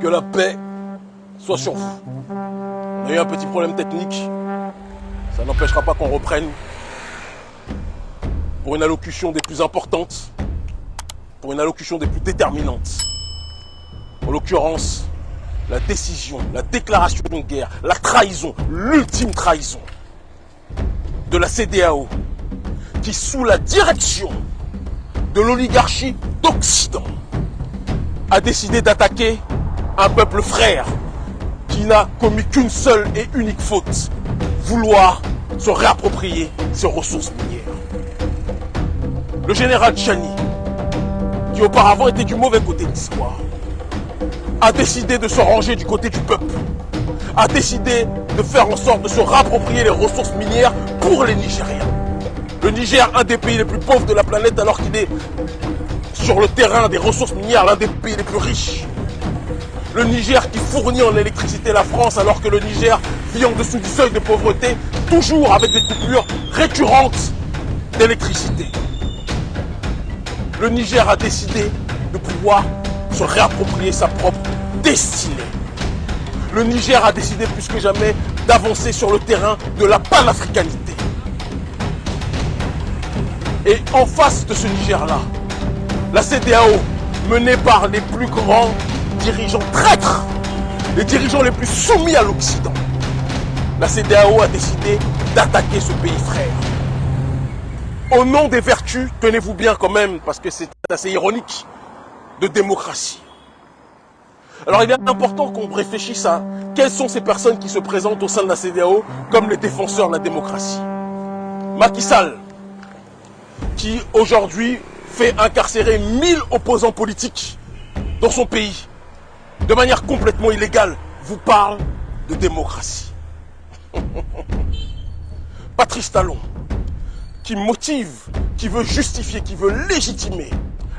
Que la paix soit sur vous. On a eu un petit problème technique. Ça n'empêchera pas qu'on reprenne pour une allocution des plus importantes, pour une allocution des plus déterminantes. En l'occurrence, la décision, la déclaration de guerre, la trahison, l'ultime trahison de la CEDEAO, qui sous la direction de l'oligarchie d'Occident a décidé d'attaquer un peuple frère qui n'a commis qu'une seule et unique faute, vouloir se réapproprier ses ressources minières. Le général Tchani, qui auparavant était du mauvais côté de l'histoire, a décidé de se ranger du côté du peuple, a décidé de faire en sorte de se réapproprier les ressources minières pour les Nigériens. Le Niger, un des pays les plus pauvres de la planète, alors qu'il est sur le terrain des ressources minières, l'un des pays les plus riches. Le Niger qui fournit en électricité la France, alors que le Niger vit en dessous du seuil de pauvreté, toujours avec des coupures récurrentes d'électricité. Le Niger a décidé de pouvoir se réapproprier sa propre destinée. Le Niger a décidé plus que jamais d'avancer sur le terrain de la panafricanité. Et en face de ce Niger-là, la CEDEAO, menée par les plus grands dirigeants traîtres, les dirigeants les plus soumis à l'Occident, la CEDEAO a décidé d'attaquer ce pays frère. Au nom des vertus, tenez-vous bien quand même, parce que c'est assez ironique, de démocratie. Alors il est important qu'on réfléchisse à quelles sont ces personnes qui se présentent au sein de la CEDEAO comme les défenseurs de la démocratie. Macky Sall, qui aujourd'hui fait incarcérer 1000 opposants politiques dans son pays, de manière complètement illégale, vous parle de démocratie. Patrice Talon, qui motive, qui veut justifier, qui veut légitimer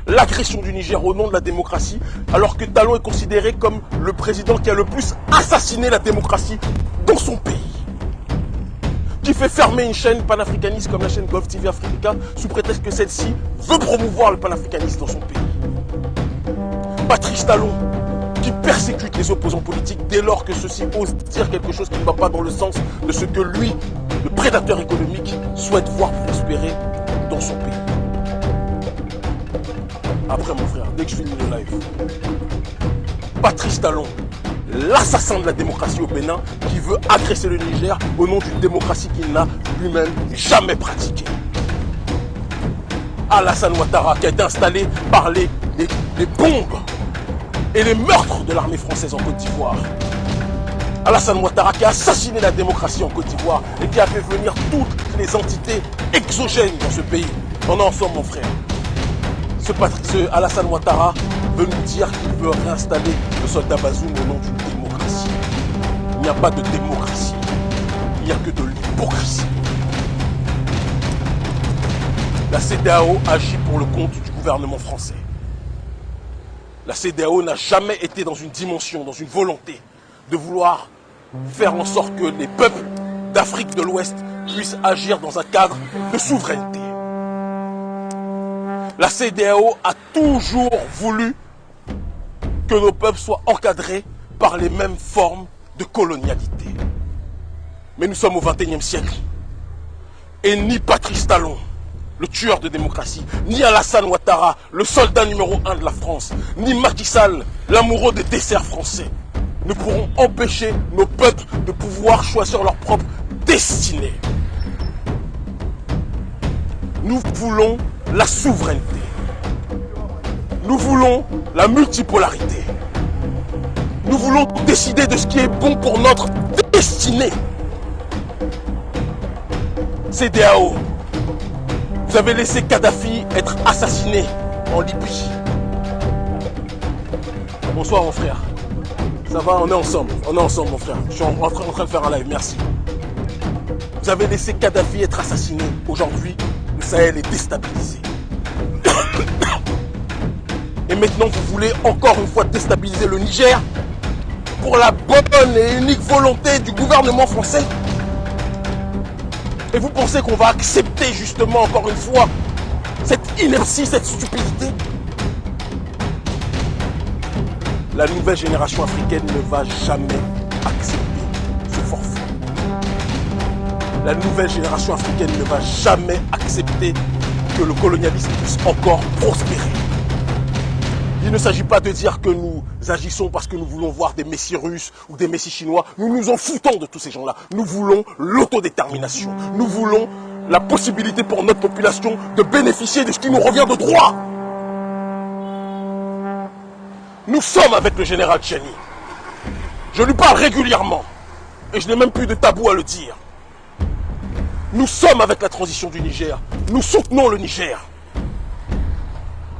l'agression du Niger au nom de la démocratie, alors que Talon est considéré comme le président qui a le plus assassiné la démocratie dans son pays. Qui fait fermer une chaîne panafricaniste comme la chaîne Gulf TV Africa sous prétexte que celle-ci veut promouvoir le panafricanisme dans son pays. Patrice Talon, qui persécute les opposants politiques dès lors que ceux-ci osent dire quelque chose qui ne va pas dans le sens de ce que lui, le prédateur économique, souhaite voir prospérer dans son pays. Après mon frère, dès que je finis le live, Patrice Talon, l'assassin de la démocratie au Bénin, qui veut agresser le Niger au nom d'une démocratie qu'il n'a lui-même jamais pratiquée. Alassane Ouattara, qui a été installé par les bombes et les meurtres de l'armée française en Côte d'Ivoire. Alassane Ouattara qui a assassiné la démocratie en Côte d'Ivoire et qui a fait venir toutes les entités exogènes dans ce pays. On est ensemble, mon frère. Ce Alassane Ouattara veut nous dire qu'il veut réinstaller le soldat Bazoum au nom d'une démocratie. Il n'y a pas de démocratie. Il n'y a que de l'hypocrisie. La CEDEAO agit pour le compte du gouvernement français. La CEDEAO n'a jamais été dans une dimension, dans une volonté de vouloir faire en sorte que les peuples d'Afrique de l'Ouest puissent agir dans un cadre de souveraineté. La CEDEAO a toujours voulu que nos peuples soient encadrés par les mêmes formes de colonialité. Mais nous sommes au XXIe siècle. Et ni Patrice Talon, le tueur de démocratie, ni Alassane Ouattara, le soldat numéro 1 de la France, ni Macky Sall, l'amoureux des desserts français, ne pourront empêcher nos peuples de pouvoir choisir leur propre destinée. Nous voulons la souveraineté. Nous voulons la multipolarité. Nous voulons décider de ce qui est bon pour notre destinée. CEDEAO, vous avez laissé Kadhafi être assassiné en Libye. Bonsoir mon frère. Ça va, on est ensemble mon frère. Je suis en train de faire un live, merci. Vous avez laissé Kadhafi être assassiné. Aujourd'hui, le Sahel est déstabilisé. Et maintenant, vous voulez encore une fois déstabiliser le Niger pour la bonne et unique volonté du gouvernement français. Et vous pensez qu'on va accepter justement encore une fois cette inertie, cette stupidité? La nouvelle génération africaine ne va jamais accepter ce forfait. La nouvelle génération africaine ne va jamais accepter que le colonialisme puisse encore prospérer. Il ne s'agit pas de dire que nous agissons parce que nous voulons voir des messies russes ou des messies chinois. Nous nous en foutons de tous ces gens-là. Nous voulons l'autodétermination. Nous voulons la possibilité pour notre population de bénéficier de ce qui nous revient de droit. Nous sommes avec le général Tchiani. Je lui parle régulièrement. Et je n'ai même plus de tabou à le dire. Nous sommes avec la transition du Niger. Nous soutenons le Niger.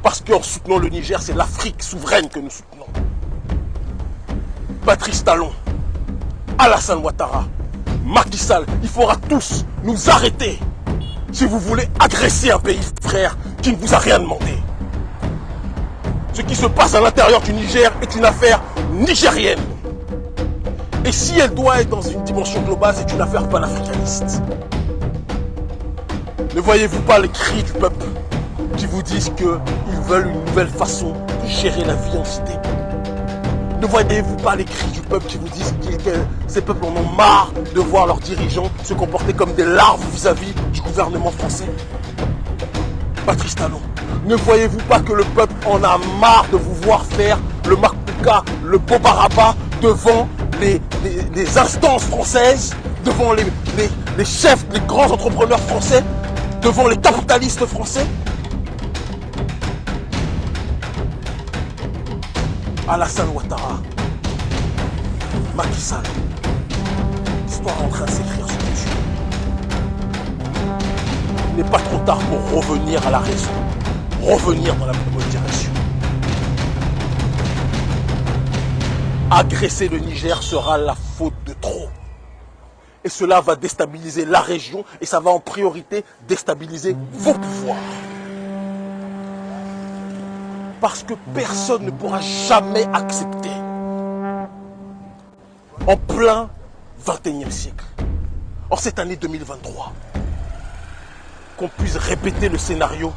Parce qu'en soutenant le Niger, c'est l'Afrique souveraine que nous soutenons. Patrice Talon, Alassane Ouattara, Macky Sall, il faudra tous nous arrêter si vous voulez agresser un pays frère qui ne vous a rien demandé. Ce qui se passe à l'intérieur du Niger est une affaire nigérienne. Et si elle doit être dans une dimension globale, c'est une affaire panafricaniste. Ne voyez-vous pas les cris du peuple qui vous disent qu'ils veulent une nouvelle façon de gérer la vie en cité? Ne voyez-vous pas les cris du peuple qui vous disent que ces peuples en ont marre de voir leurs dirigeants se comporter comme des larves vis-à-vis du gouvernement français? Patrice Talon, ne voyez-vous pas que le peuple en a marre de vous voir faire le Makouka, le Bobaraba devant les instances françaises, devant les chefs, les grands entrepreneurs français, devant les capitalistes français? Alassane Ouattara, Macky Sall, l'histoire est en train de s'écrire sur les yeux. Il n'est pas trop tard pour revenir à la raison, revenir dans la bonne direction. Agresser le Niger sera la faute de trop. Et cela va déstabiliser la région et ça va en priorité déstabiliser vos pouvoirs. Parce que personne ne pourra jamais accepter, en plein 21e siècle, en cette année 2023, qu'on puisse répéter le scénario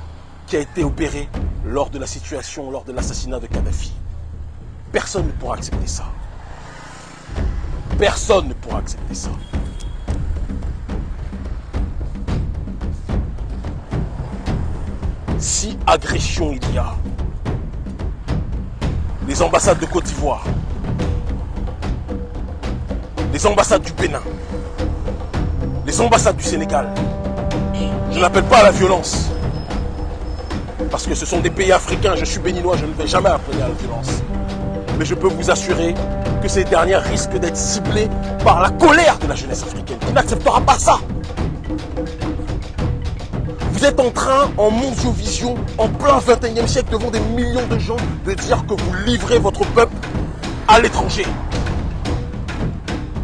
qui a été opéré lors de la situation, lors de l'assassinat de Kadhafi. Personne ne pourra accepter ça. Personne ne pourra accepter ça. Si agression il y a, les ambassades de Côte d'Ivoire, les ambassades du Bénin, les ambassades du Sénégal, je n'appelle pas à la violence, parce que ce sont des pays africains, je suis béninois, je ne vais jamais appeler à la violence. Mais je peux vous assurer que ces dernières risquent d'être ciblées par la colère de la jeunesse africaine, qui n'acceptera pas ça. Vous êtes en train, en mondiovision, en plein 21e siècle, devant des millions de gens, de dire que vous livrez votre peuple à l'étranger.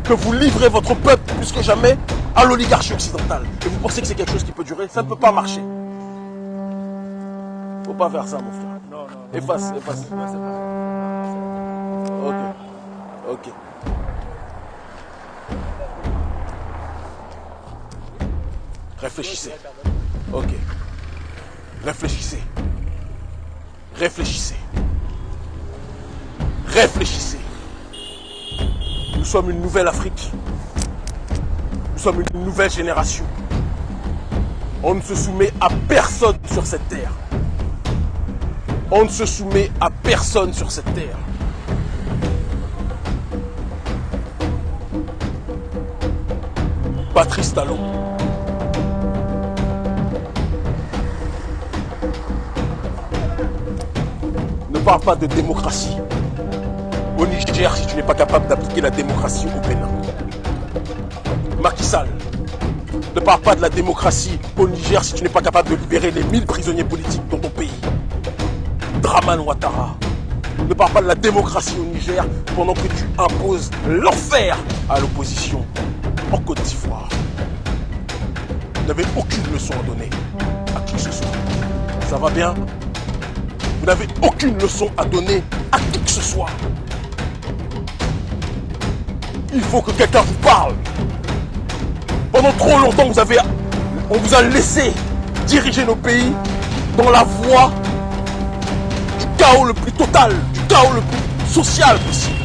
Que vous livrez votre peuple plus que jamais à l'oligarchie occidentale. Et vous pensez que c'est quelque chose qui peut durer? Ça ne peut pas marcher. Faut pas faire ça, mon frère. Non, non. Efface, efface. Ok. Ok. Réfléchissez. Ok. Réfléchissez. Réfléchissez. Réfléchissez. Nous sommes une nouvelle Afrique. Nous sommes une nouvelle génération. On ne se soumet à personne sur cette terre. On ne se soumet à personne sur cette terre. Patrice Talon. Ne parle pas de démocratie au Niger si tu n'es pas capable d'appliquer la démocratie au Bénin. Macky Sall, ne parle pas de la démocratie au Niger si tu n'es pas capable de libérer les 1000 prisonniers politiques dans ton pays. Dramane Ouattara, ne parle pas de la démocratie au Niger pendant que tu imposes l'enfer à l'opposition en Côte d'Ivoire. Vous n'avez aucune leçon à donner à qui que ce soit. Ça va bien? Vous n'avez aucune leçon à donner à qui que ce soit. Il faut que quelqu'un vous parle. Pendant trop longtemps, on vous a laissé diriger nos pays dans la voie du chaos le plus total, du chaos le plus sociale possible.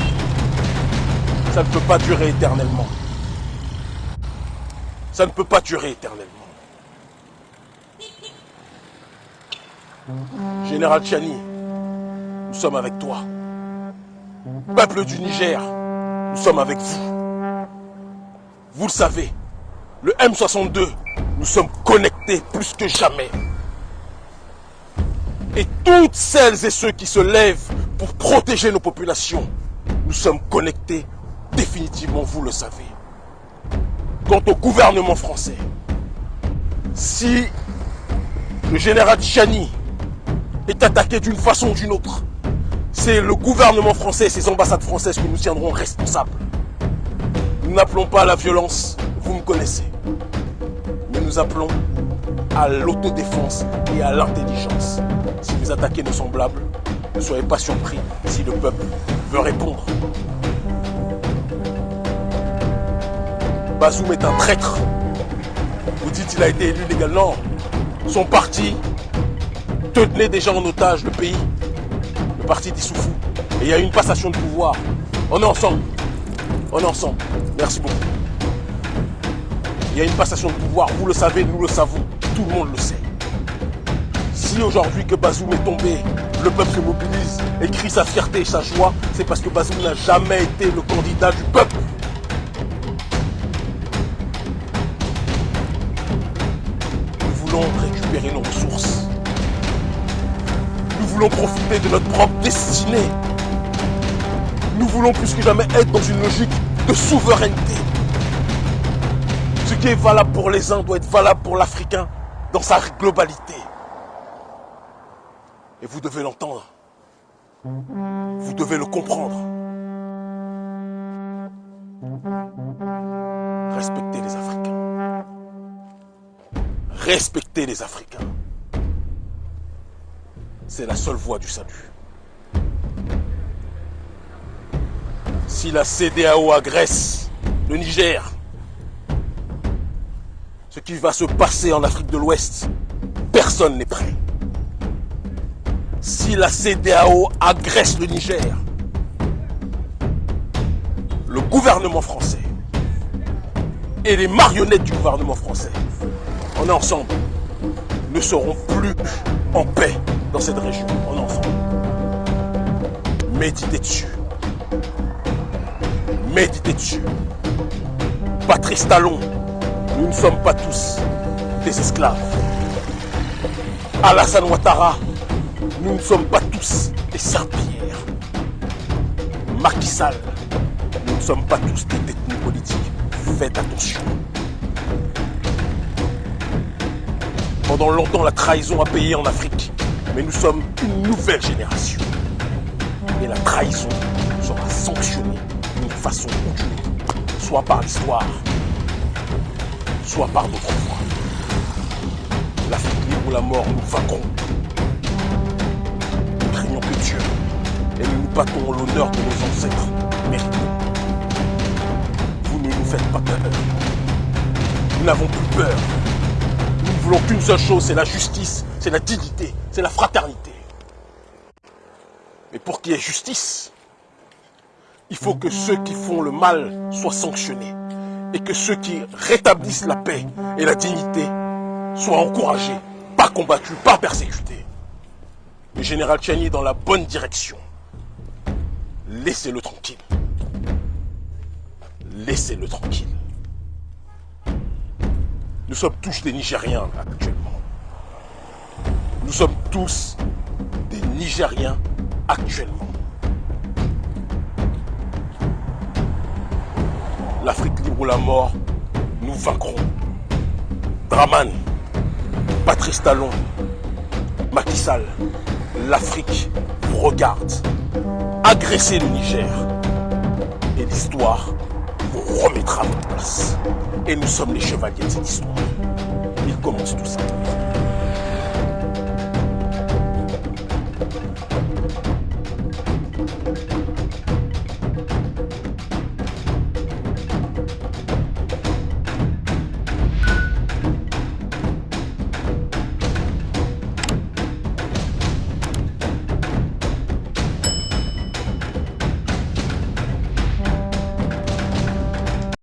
Ça ne peut pas durer éternellement. Ça ne peut pas durer éternellement. Général Tchiani, nous sommes avec toi. Peuple du Niger, nous sommes avec vous. Vous le savez, le M62, nous sommes connectés plus que jamais. Et toutes celles et ceux qui se lèvent pour protéger nos populations, nous sommes connectés définitivement, vous le savez. Quant au gouvernement français, si le général Tchiani est attaqué d'une façon ou d'une autre, c'est le gouvernement français et ses ambassades françaises que nous tiendrons responsables. Nous n'appelons pas à la violence, vous me connaissez. Mais nous appelons à l'autodéfense et à l'intelligence. Si vous attaquez nos semblables, ne soyez pas surpris si le peuple veut répondre. Bazoum est un traître. Vous dites qu'il a été élu légalement. Son parti tenait déjà en otage le pays. Le parti d'Issoufou. Et il y a eu une passation de pouvoir. On est ensemble. On est ensemble. Merci beaucoup. Il y a une passation de pouvoir. Vous le savez, nous le savons. Tout le monde le sait. Si aujourd'hui que Bazoum est tombé, le peuple se mobilise et crie sa fierté et sa joie, c'est parce que Bazoum n'a jamais été le candidat du peuple. Nous voulons récupérer nos ressources. Nous voulons profiter de notre propre destinée. Nous voulons plus que jamais être dans une logique de souveraineté. Ce qui est valable pour les uns doit être valable pour l'Africain dans sa globalité. Et vous devez l'entendre. Vous devez le comprendre. Respectez les Africains. Respectez les Africains. C'est la seule voie du salut. Si la CEDEAO agresse le Niger, ce qui va se passer en Afrique de l'Ouest, personne n'est prêt. Si la CEDEAO agresse le Niger, le gouvernement français et les marionnettes du gouvernement français, on est ensemble, ne seront plus en paix dans cette région. On est ensemble. Méditez dessus. Méditez dessus. Patrice Talon, nous ne sommes pas tous des esclaves. Alassane Ouattara, nous ne sommes pas tous des Saint-Pierre. Macky Sall, nous ne sommes pas tous des détenus politiques. Faites attention. Pendant longtemps, la trahison a payé en Afrique. Mais nous sommes une nouvelle génération. Et la trahison sera sanctionnée d'une façon ou d'une autre. Soit par l'histoire, soit par d'autres voies. L'Afrique libre ou la mort, nous vaincrons. Nous craignons que Dieu et nous nous battons l'honneur de nos ancêtres méritons. Vous ne nous faites pas peur. Nous n'avons plus peur. Nous ne voulons qu'une seule chose, c'est la justice, c'est la dignité, c'est la fraternité. Mais pour qu'il y ait justice, il faut que ceux qui font le mal soient sanctionnés et que ceux qui rétablissent la paix et la dignité soient encouragés, pas combattus, pas persécutés. Le général Tchiani est dans la bonne direction. Laissez-le tranquille. Laissez-le tranquille. Nous sommes tous des Nigériens actuellement. Nous sommes tous des Nigériens actuellement. L'Afrique libre ou la mort, nous vaincrons. Dramane, Patrice Talon, Macky Sall, l'Afrique vous regarde. Agressez le Niger et l'histoire vous remettra à votre place. Et nous sommes les chevaliers de cette histoire. Il commence tout ça.